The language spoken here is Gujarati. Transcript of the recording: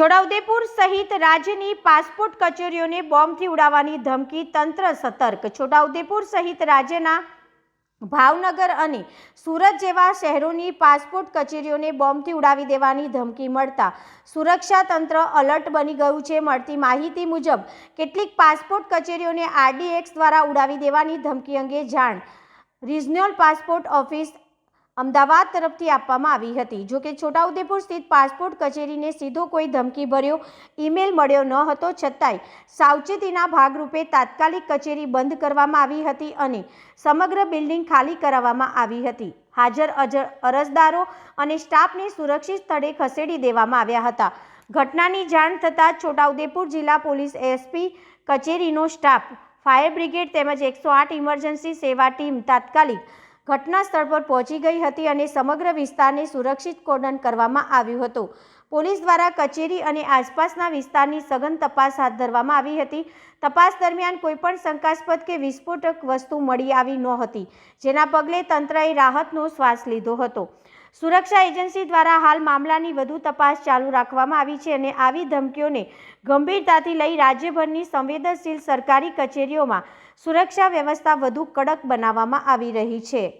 છોટાઉદેપુર સહિત રાજ્યની પાસપોર્ટ કચેરીઓને બોમ્બથી ઉડાવવાની ધમકી, તંત્ર સતર્ક। છોટાઉદેપુર સહિત રાજ્યના ભાવનગર અને સુરત જેવા શહેરોની પાસપોર્ટ કચેરીઓને બોમ્બથી ઉડાવી દેવાની ધમકી મળતા સુરક્ષા તંત્ર એલર્ટ બની ગયું છે। મળતી માહિતી મુજબ કેટલીક પાસપોર્ટ કચેરીઓને RDX દ્વારા ઉડાવી દેવાની ધમકી અંગે જાણ રિજનલ પાસપોર્ટ ઓફિસ અમદાવાદ તરફથી આપવામાં આવી હતી। જો કે છોટાઉદેપુર સ્થિત પાસપોર્ટ કચેરીને સીધો કોઈ ધમકીભર્યો ઈમેલ મળ્યો ન હતો, છતાંય સાવચેતીના ભાગરૂપે તાત્કાલિક કચેરી બંધ કરવામાં આવી હતી અને સમગ્ર બિલ્ડિંગ ખાલી કરાવવામાં આવી હતી। હાજર અરજદારો અને સ્ટાફને સુરક્ષિત સ્થળે ખસેડી દેવામાં આવ્યા હતા। ઘટનાની જાણ થતાં છોટાઉદેપુર જિલ્લા પોલીસ SP કચેરીનો સ્ટાફ, ફાયર બ્રિગેડ તેમજ 108 ઇમરજન્સી સેવા ટીમ તાત્કાલિક ઘટના સ્થળ પર પહોંચી ગઈ હતી અને સમગ્ર વિસ્તારને સુરક્ષિત કોર્ડન કરવામાં આવ્યું હતું। પોલીસ દ્વારા કચેરી અને આસપાસના વિસ્તારની સઘન તપાસ હાથ ધરવામાં આવી હતી। તપાસ દરમિયાન કોઈપણ શંકાસ્પદ કે વિસ્ફોટક વસ્તુ મળી આવી નહોતી, જેના પગલે તંત્રએ રાહતનો શ્વાસ લીધો હતો। સુરક્ષા એજન્સી દ્વારા હાલ મામલાની વધુ તપાસ ચાલુ રાખવામાં આવી છે અને આવી ધમકીઓને ગંભીરતાથી લઈ રાજ્યભરની સંવેદનશીલ સરકારી કચેરીઓમાં સુરક્ષા વ્યવસ્થા વધુ કડક બનાવવામાં આવી રહી છે।